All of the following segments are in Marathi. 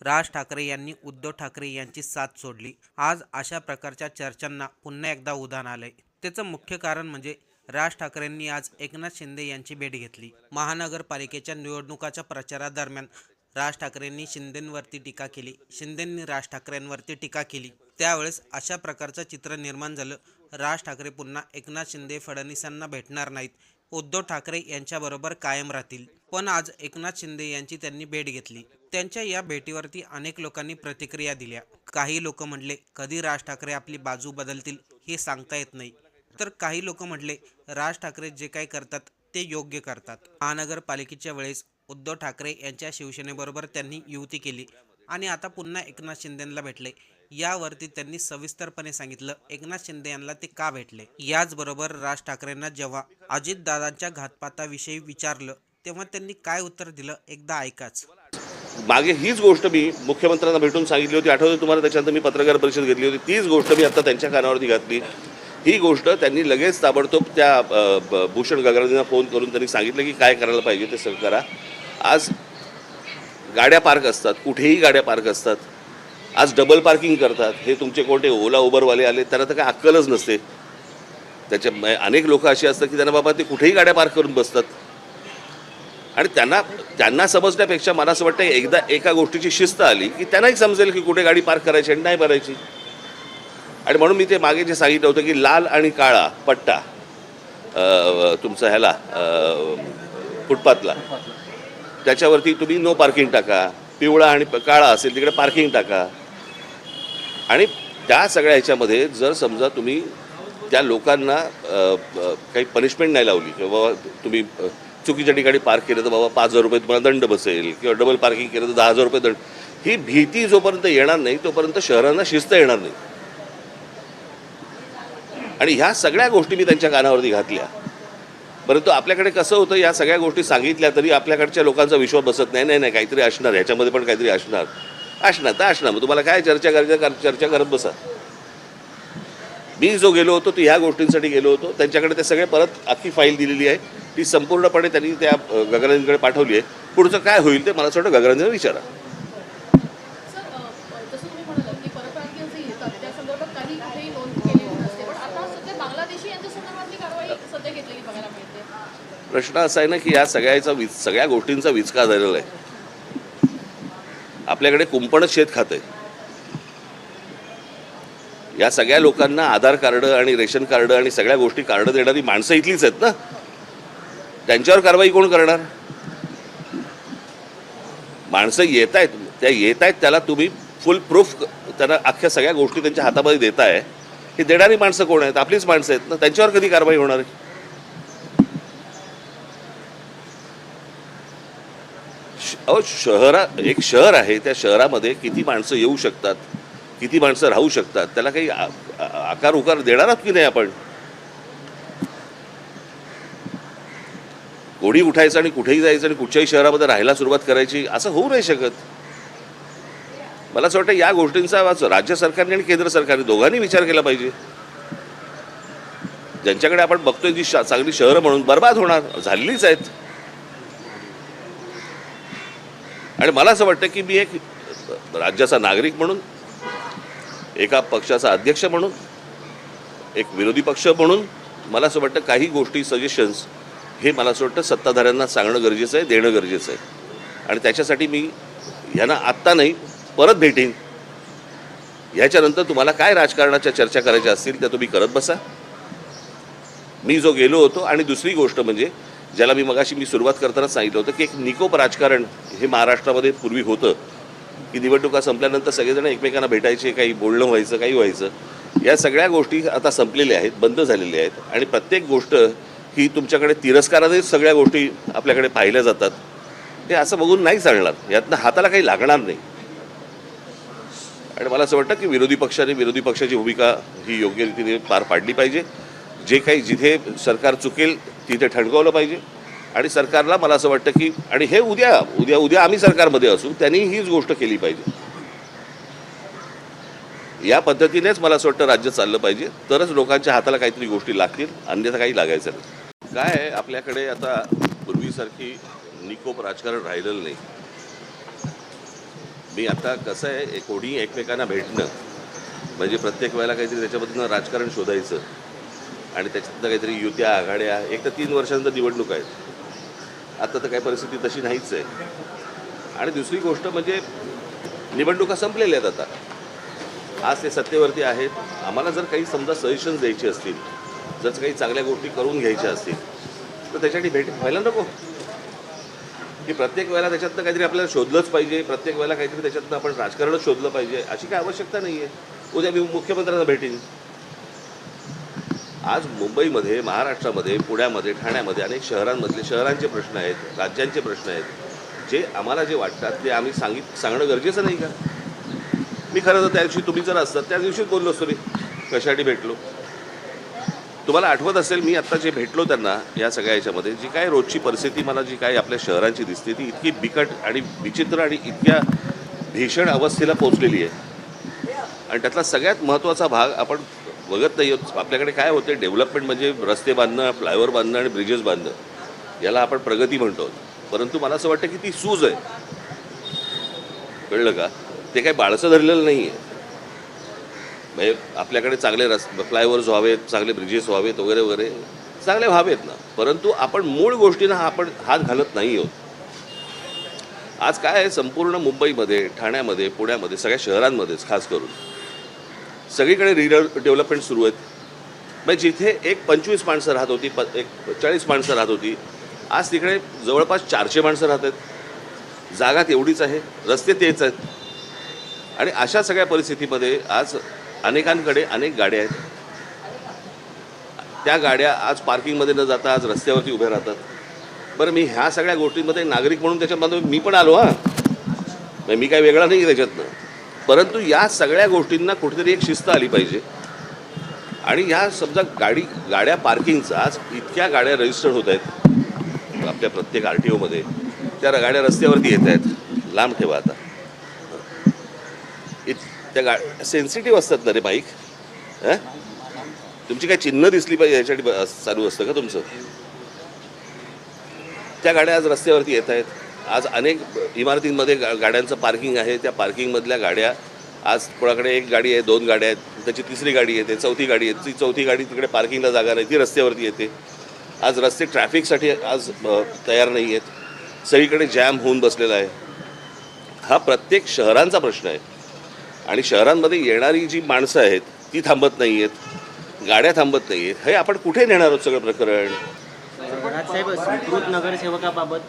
राज ठाकरे यांनी उद्धव ठाकरे यांची साथ सोडली। आज अशा प्रकारच्या चर्चांना पुन्हा एकदा उधाण आलंय। त्याचं मुख्य कारण म्हणजे राज ठाकरेंनी आज एकनाथ शिंदे यांची भेट घेतली। महानगरपालिकेच्या निवडणुकाच्या प्रचारादरम्यान राज ठाकरेंनी शिंदेंवरती टीका केली, शिंदेंनी राज ठाकरेंवरती टीका केली। त्यावेळेस अशा प्रकारचं चित्र निर्माण झालं, राज ठाकरे पुन्हा एकनाथ शिंदे फडणवीसांना भेटणार नाहीत, उद्धव ठाकरे यांच्याबरोबर कायम राहतील। पण आज एकनाथ शिंदे यांची त्यांनी भेट घेतली। त्यांच्या या भेटीवरती अनेक लोकांनी प्रतिक्रिया दिल्या। काही लोक म्हटले कधी राज ठाकरे आपली बाजू बदलतील हे सांगता येत नाही, तर काही लोक म्हटले राज ठाकरे जे काही करतात ते योग्य करतात। महानगरपालिकेच्या वेळेस उद्धव ठाकरे यांच्या शिवसेनेबरोबर त्यांनी युती केली आणि आता पुन्हा एकनाथ शिंदेंना भेटले। यावरती त्यांनी सविस्तरपणे सांगितलं एकनाथ शिंदे यांना ते का भेटले। याचबरोबर राज ठाकरेंना जेव्हा अजितदादांच्या घातपाताविषयी विचारलं तेव्हा त्यांनी काय उत्तर दिलं एकदा ऐकाच। मागे हीच गोष्ट मी मुख्यमंत्र्यांना भेटून सांगितली होती, आठवते तुम्हाला? त्याच्यानंतर मी पत्रकार परिषद घेतली होती, तीच गोष्ट मी आता त्यांच्या कानावरती घातली। ही गोष्ट त्यांनी लगेच ताबडतोब त्या भूषण गगरांना फोन करून त्यांनी सांगितलं की काय करायला पाहिजे ते सगळं करा। आज गाड्या पार्क असतात, कुठेही गाड्या पार्क असतात, आज डबल पार्किंग करतात। हे तुमचे कोणते ओला उबरवाले आले त्यांना तर काय अक्कलच नसते। त्याच्या अनेक लोक अशी असतात की त्यांना बाबा ते कुठेही गाड्या पार्क करून बसतात आणि त्यांना समजण्यापेक्षा मला असं वाटतं एकदा एका गोष्टीची शिस्त आली की त्यांनाही समजेल की कुठे गाडी पार्क करायची आणि नाही करायची। आणि म्हणून मी ते मागे जे सांगितलं होतं की लाल आणि काळा पट्टा तुमचा ह्याला फुटपाथला त्याच्यावरती तुम्ही नो पार्किंग टाका, पिवळा आणि काळा असेल तिकडे पार्किंग टाका। आणि त्या सगळ्या ह्याच्यामध्ये जर समजा तुम्ही त्या लोकांना काही पनिशमेंट नाही लावली किंवा तुम्ही चुकीच्या ठिकाणी पार्क केलं तर बाबा 5,000 रुपये तुम्हाला दंड बसेल किंवा डबल पार्किंग केलं तर 10,000 रुपये दंड, ही भीती जोपर्यंत येणार नाही तोपर्यंत शहरांना शिस्त येणार नाही। आणि ह्या सगळ्या गोष्टी मी त्यांच्या कानावरती घातल्या, परंतु आपल्याकडे कसं होतं या सगळ्या गोष्टी सांगितल्या तरी आपल्याकडच्या लोकांचा विश्वास बसत नाही। नाही काहीतरी असणार, ह्याच्यामध्ये पण काहीतरी असणार तर असणार, मग तुम्हाला काय चर्चा करत बसा। मी जो गेलो होतो तो ह्या गोष्टींसाठी गेलो होतो, त्यांच्याकडे ते सगळे परत अख्खी फाईल दिलेली आहे, ती संपूर्णपणे त्यांनी त्या गगरांकडे पाठवली आहे। पुढचं काय होईल ते मला असं वाटतं गगरांना विचारा। प्रश्न असा आहे ना की या सगळ्या गोष्टींचा विचका झालेला आहे। आपल्याकडे कुंपणच शेत खातंय। या सगळ्या लोकांना आधार कार्ड आणि रेशन कार्ड आणि सगळ्या गोष्टी कार्ड देणारी माणसं इथलीच आहेत ना, त्यांच्यावर कारवाई कोण करणार? माणसं येत आहेत त्याला तुम्ही फुल प्रूफ त्यांना अख्ख्या सगळ्या गोष्टी त्यांच्या हातामध्ये देताय, हे देणारी माणसं कोण आहेत? आपलीच माणसं आहेत ना, त्यांच्यावर कधी कारवाई होणार आहे? एक शहर आहे, त्या शहरामध्ये किती माणसं येऊ शकतात, किती माणसं राहू शकतात, त्याला काही आकार उकार देणार आहात की नाही आपण? कोणी उठायचं आणि कुठेही जायचं आणि कुठच्याही शहरामध्ये राहायला सुरुवात करायची, असं होऊ नाही शकत। मला असं वाटतं या गोष्टींचा राज्य सरकारने आणि केंद्र सरकारने दोघांनी विचार केला पाहिजे। ज्यांच्याकडे आपण बघतोय जी चांगली शहरं म्हणून बर्बाद होणार झालेलीच आहेत। आणि मला असं वाटतं की मी एक राज्याचा नागरिक म्हणून, एका पक्षाचा अध्यक्ष म्हणून, एक विरोधी पक्ष म्हणून मला असं वाटतं काही गोष्टी सजेशन्स हे मला असं वाटतं सत्ताधाऱ्यांना सांगणं गरजेचं आहे, देणं गरजेचं आहे। आणि त्याच्यासाठी मी ह्यांना आत्ता नाही परत भेटीन। ह्याच्यानंतर तुम्हाला काय राजकारणाच्या चर्चा करायच्या असतील त्या तुम्ही करत बसा। मी जो गेलो होतो, आणि दुसरी गोष्ट म्हणजे ज्याला मी सुरुवात करताना सांगितलं होतं की एक निकोप राजकारण हे महाराष्ट्रामध्ये पूर्वी होतं की निवडणुका संपल्यानंतर सगळेजण एकमेकांना भेटायचे, काही बोलणं व्हायचं, काही व्हायचं। या सगळ्या गोष्टी आता संपलेल्या आहेत, बंद झालेल्या आहेत। आणि प्रत्येक गोष्ट ही तुमच्याकडे तिरस्कारानेच सगळ्या गोष्टी आपल्याकडे पाहिल्या जातात, हे असं बघून नाही चालणार, यातनं हाताला काही लागणार नाही। आणि मला असं वाटतं की विरोधी पक्षाची भूमिका ही योग्य रीतीने पार पाडली पाहिजे। जे काही जिथे सरकार चुकेल तिथे ठणकावलं पाहिजे। आणि सरकारला मला असं वाटतं की, आणि हे उद्या आम्ही सरकारमध्ये असू त्यांनी हीच गोष्ट केली पाहिजे। या पद्धतीनेच मला असं वाटतं राज्य चाललं पाहिजे, तरच लोकांच्या हाताला काहीतरी गोष्टी लागतील, अन्यथा काही लागायचं नाही। काय आहे, आपल्याकडे आता पूर्वीसारखी निकोप राजकारण राहिलेलं नाही। मी आता कसं आहे कोणी एकमेकांना भेटणं म्हणजे प्रत्येक वेळेला काहीतरी त्याच्यामधनं राजकारण शोधायचं आणि त्याच्यातनं काहीतरी युत्या आघाड्या. एक तर 3 वर्षांनंतर निवडणूक आहेत. आता तर काही परिस्थिती तशी नाहीच आहे. आणि दुसरी गोष्ट म्हणजे निवडणुका संपलेल्या आहेत आता. आज ते सत्तेवरती आहेत. आम्हाला जर काही समजा सजेशन्स द्यायचे असतील, जर काही चांगल्या गोष्टी करून घ्यायच्या असतील तर त्याच्यासाठी भेट व्हायला नको की प्रत्येक वेळेला त्याच्यातनं काहीतरी आपल्याला शोधलंच पाहिजे, प्रत्येक वेळेला काहीतरी त्याच्यातनं आपण राजकारणच शोधलं पाहिजे, अशी काही आवश्यकता नाही आहे. उद्या मी मुख्यमंत्र्यांना भेटेन. आज मुंबईमध्ये, महाराष्ट्रामध्ये, पुण्यामध्ये, ठाण्यामध्ये अनेक शहरांचे प्रश्न आहेत, राज्यांचे प्रश्न आहेत. जे आम्हाला जे वाटतात ते आम्ही सांगणं गरजेचं नाही का? मी खरं तर त्या दिवशी तुम्ही जर असतात त्या दिवशीच बोललो असतो मी कशासाठी भेटलो. तुम्हाला आठवत असेल मी आत्ता जे भेटलो त्यांना या सगळ्या ह्याच्यामध्ये जी काय रोजची परिस्थिती मला जी काय आपल्या शहरांची दिसते ती इतकी बिकट आणि विचित्र आणि इतक्या भीषण अवस्थेला पोचलेली आहे. आणि त्यातला सगळ्यात महत्त्वाचा भाग आपण बघत नाही आहोत. आपल्याकडे काय होते डेव्हलपमेंट म्हणजे रस्ते बांधणं, फ्लायओव्हर बांधणं आणि ब्रिजेस बांधणं, याला आपण प्रगती म्हणतो. परंतु मला असं वाटतं की ती सूज आहे. कळलं का? ते काही बाळसं धरलेलं नाही आहे. म्हणजे आपल्याकडे चांगले फ्लायओव्हर्स व्हावेत, चांगले ब्रिजेस व्हावेत वगैरे वगैरे चांगले व्हावेत ना, परंतु आपण मूळ गोष्टींना आपण हात घालत नाही आहोत. आज काय आहे संपूर्ण मुंबईमध्ये, ठाण्यामध्ये, पुण्यामध्ये, सगळ्या शहरांमध्येच खास करून सगळीकडे डेव्हलपमेंट सुरू आहेत. म्हणजे जिथे एक 25 माणसं राहत होती, एक 40 माणसं राहत होती, आज तिकडे जवळपास 400 माणसं राहत आहेत. जागा तेवढीच आहे, रस्ते तेच आहेत. आणि अशा सगळ्या परिस्थितीमध्ये आज अनेकांकडे अनेक गाड्या आहेत. त्या गाड्या आज पार्किंगमध्ये न जाता आज रस्त्यावरती उभ्या राहतात. बरं, मी ह्या सगळ्या गोष्टींमध्ये नागरिक म्हणून त्याच्यामध्ये मी पण आलो म्हणजे मी काय वेगळा नाही त्याच्यातनं. परंतु या सगळ्या गोष्टींना कुठेतरी एक शिस्त आली पाहिजे. आणि ह्या समजा गाड्या पार्किंगचा आज इतक्या गाड्या रजिस्टर्ड होत आहेत आपल्या प्रत्येक RTOमध्ये, त्या गाड्या रस्त्यावरती येत आहेत. लांब ठेवा आता. त्या सेन्सिटिव्ह असतात ना रे बाईक. तुमची काय चिन्ह दिसली पाहिजे याच्यासाठी चालू असतं का तुमचं? त्या गाड्या आज रस्त्यावरती येत आहेत. आज अनेक इमारतींमध्ये गाड्यांचं पार्किंग आहे. त्या पार्किंगमधल्या गाड्या आज कोणाकडे एक गाडी आहे, 2 गाड्या आहेत, त्याची तिसरी गाडी येते, चौथी गाडी येते, ती चौथी गाडी तिकडे पार्किंगला जागा नाही, ती रस्त्यावरती येते. आज रस्ते ट्रॅफिकसाठी आज तयार नाही आहेत. सगळीकडे जॅम होऊन बसलेला आहे. हा प्रत्येक शहरांचा प्रश्न आहे. आणि शहरांमध्ये येणारी जी माणसं आहेत ती थांबत नाही आहेत, गाड्या थांबत नाही आहेत. हे आपण कुठे नेणार आहोत सगळं प्रकरण? राजसाहेब, स्वीकृत नगरसेवकाबाबत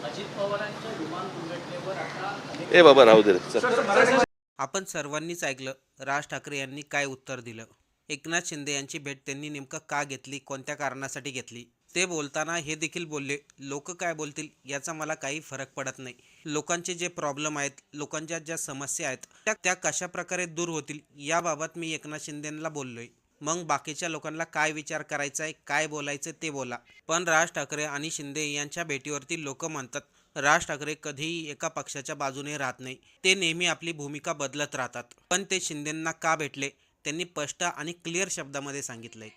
ए बाबा राहू दे चल. आपण सर्वांनीच ऐकलं राज ठाकरे यांनी काय उत्तर दिलं. एकनाथ शिंदे यांची भेट त्यांनी नेमकं का घेतली, कोणत्या कारणासाठी घेतली ते बोलताना हे देखील बोलले, लोक काय बोलतील याचा मला काही फरक पडत नाही. लोकांचे जे प्रॉब्लेम आहेत, लोकांच्या ज्या समस्या आहेत त्या कशा प्रकारे दूर होतील याबाबत मी एकनाथ शिंदेंना बोललोय. मग बाकीच्या लोकांना काय विचार करायचा आहे, काय बोलायचं ते बोला. पण राज ठाकरे आणि शिंदे यांच्या भेटीवरती लोक म्हणतात राज ठाकरे कधीही एका पक्षाच्या बाजूने राहत नाही, ते नेहमी आपली भूमिका बदलत राहतात. पण ते शिंदेंना का भेटले त्यांनी स्पष्ट आणि क्लिअर शब्दामध्ये सांगितलंय.